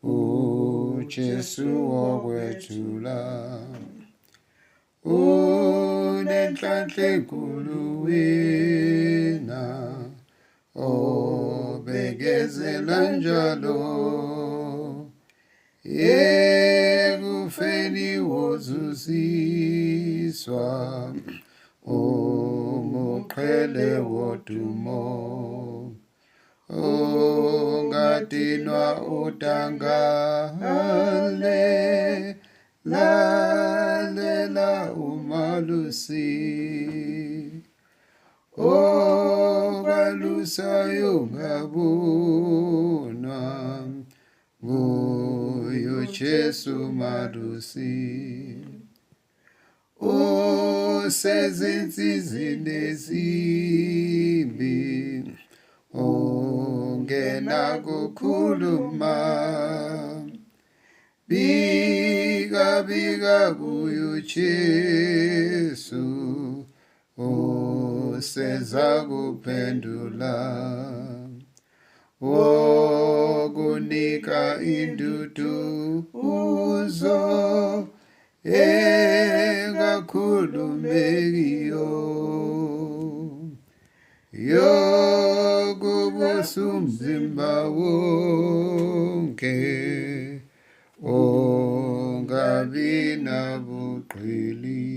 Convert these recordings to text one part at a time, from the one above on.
uJesu wokwethula unenhlanhla enkulu wena obekezela njalo ekufeni wozusiswa umuqhele wodumo ungadinwa udangale lalela umalusi okwalusayo ngabunwa nguyo Jesu malusi usezinsizini ezimbi ungena kukhuluma bika kuyo Jesu useza kuphendula wokunika induduzo engakhulumekiyo yokubusa umzimba wonke ungabi nabuqili.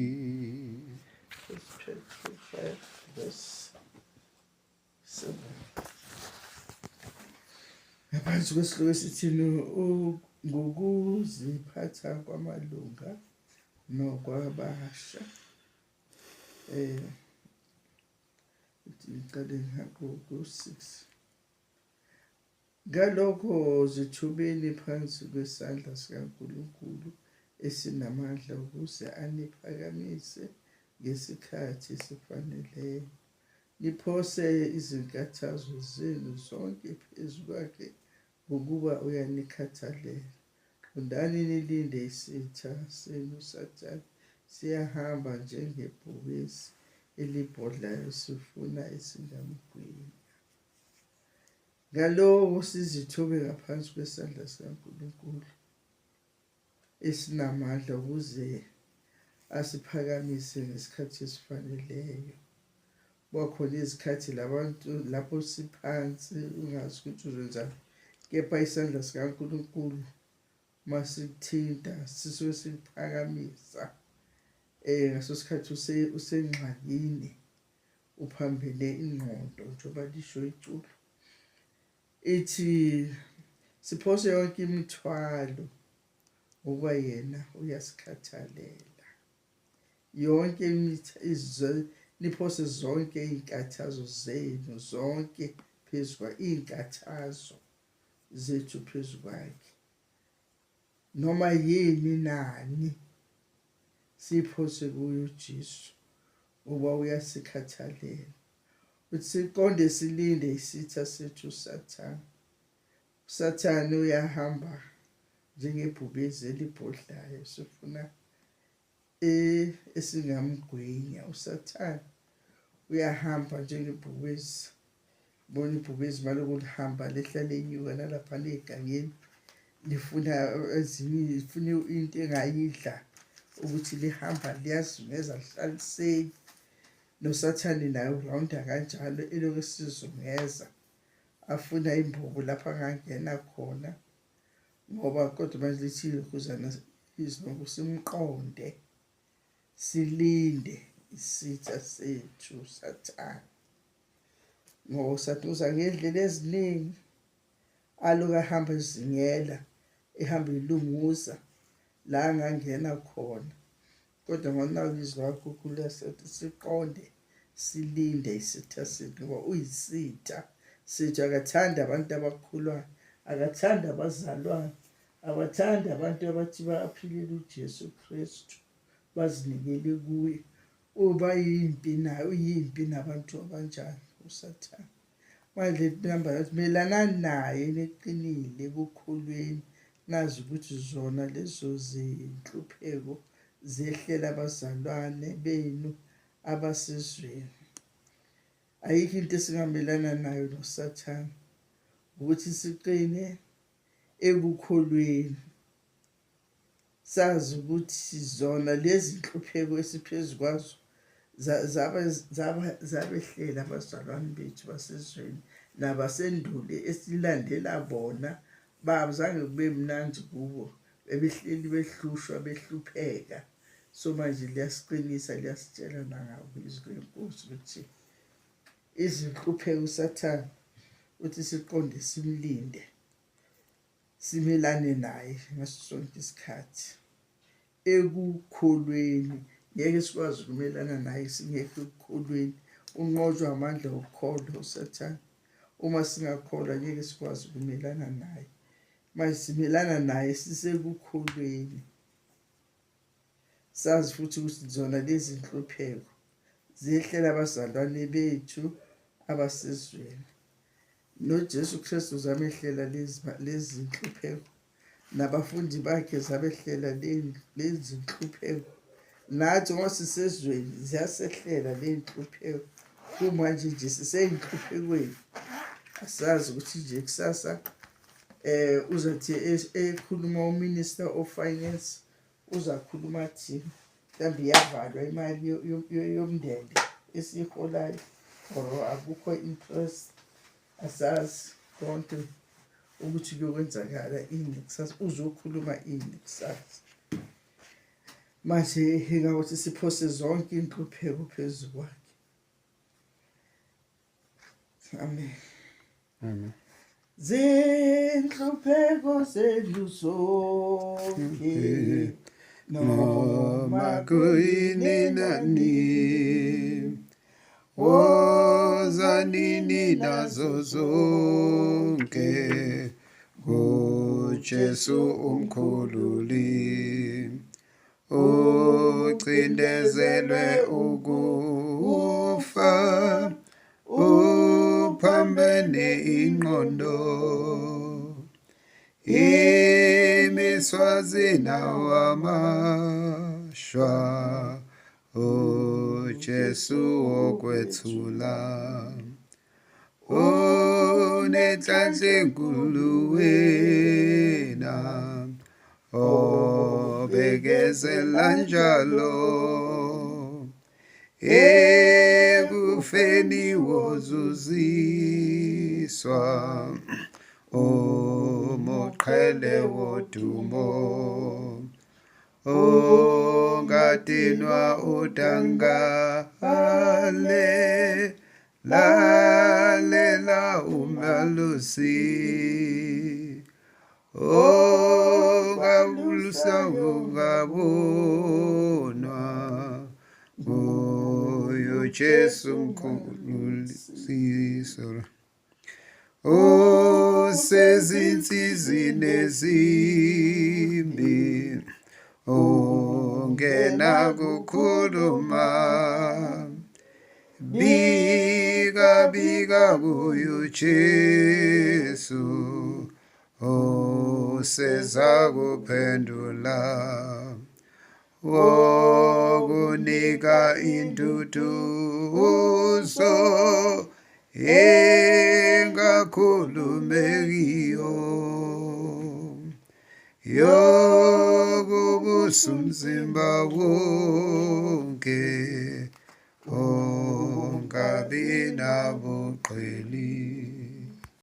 Ngaphansi kwesihloko esithini ngokuziphatha kwamalunga nokwabasha ngicale ku-6 ngalokho zithubeni phansi kwesandla sikaNkulunkulu esinamandla ukuze aniphakamise ngesikhathi esifaneleyo niphose izinkathazo zenu zonke phezu kwakhe ngokuba uyanikhathalela. Qondani nilinde isitha senu Sathane siyahamba njengebhubesi elibhodlayo sifuna esingamgwinya. Ngalokho sizithobe ngaphansi kwesandla sikaNkulunkulu esinamandla ukuze asiphakamise ngesikhathi esifaneleyo. Kwakhona izikhathi lapho siphansi ungazi ukuthi uzenzani, kepha isandla sikaNkulunkulu masithinta sisuke siphakamisa ngaso sikhathi usengxakini uphambene ingqondo njengoba lisho iculo ithi siphose yonke imithwalo ngoba yena uyasikhathalela. Yonke niphose zonke iy'nkathazo zenu zonke phezu iy'nkathazo zethu phezu kwakhe, noma yini nani siphose kuyo Jesu uba uyasikhathalela. Uthi siqonde silinde isitha sethu Sathane. uSathane uyahamba njengebhubezi elibhodlayo sifuna esingamgwinya. uSathane uyahamba njengebhubezi. Bona ibhubezi maloku lihamba lehla lenyuka nalaphana egangeni lifuna into engayidla ukuthi lihamba liyazungeza lihlaliseki. noSathane naye urawunda kanjalo elokhu esizungeza afuna imbobo lapha angangena khona, ngoba kodwa manje lithi ilokhuzana izinongo simqonde silinde isitha sethu Sathane. Ngoba uSathane uza ngendlela eziningi aloku ahamba ezingela ehamba ilunguza la angangena khona, kodwa ngonaka izwi lakho kulesethi siqonde silinde isitha sethu ngoba uyisitha sethu. Akathanda abantu abakhulwayo, akathanda abazalwane, abathanda abantu abathi baphilela uJesu Kristu bazinikele kuye. Uba yimpi naye, uyimpi nabantu abanjani uSathane. Manje namba melanani naye neqinile ekukholweni, nazi ukuthi zona lezo zinhlupheko zehlela abazalwane benu abasezweni. Ayikho into esingamelana nayo noSathane. ukuthi siqine ekukholweni, sazi ukuthi zona lezi nhlupheko esiphezu kwazo zabehlela abazalwane bethu basezweni nabasendulo esilandela bona. Bazange kube mnandi kubo, bebehleli behlushwa behlupheka. So manje liyasiqinisa, liyasitshela nangabo izwi lenkosi ukuthi izinhlupheko usathane uthi siqonde simlinde, simelane naye ngaso sonke isikhathi ekukholweni. Ngeke sikwazi ukumelana naye singekho ekukholweni. Unqotshwa amandla okukholwa usathane. Uma singakholwa ngeke sikwazi ukumelana naye. Manje simelana naye sisekukholweni, sazi futhi ukuthi zona lezi nhlupheko zehlela abazalwane bethu abasezweni. NoJesu Kristu zamehlela lezi nhlupheko, nabafundi bakhe zabehlela lezi nhlupheko. Nathi ngoba sisezweni ziyasehlela le nhlupheko. Kumanje nje siseyinhluphekweni. Asazi ukuthi nje kusasa uzathi ekhuluma uMinister of Finance uzakhuluma athi mhlawumbe iyavalwa imali yomndende esiyiholayo or akukho interest. Asazi konke ukuthi kuyokwenzakala ini kusasa, uzokhuluma ini kusasa. Manje ngawuthi siphose zonke inhlupheko phezu kwakhe. Amen. Amen. Zinhlupheko zethu zonke noma kuyini nani, wozanini nazo zonke kuJesu umkhululi, ucindezelwe ukufa uphambene ingqondo, imiswazi nawamashwa uJesu okwethula, unenhlanhla enkulu wena obekezela njalo, ekufeni wozuziswa umoqhele wodumo, ungadinwa udangale, lalela umalusi, ongabulusa ungabonwa nguyo Jesu mkhululi. Usezinsizini ezimbi, ungena kukhuluma, bika kuyo Jesu, useza kuphendula, wokunika induduzo engakhulumekiyo, yokubusa umzimba wonke, ongabi nabuqheli.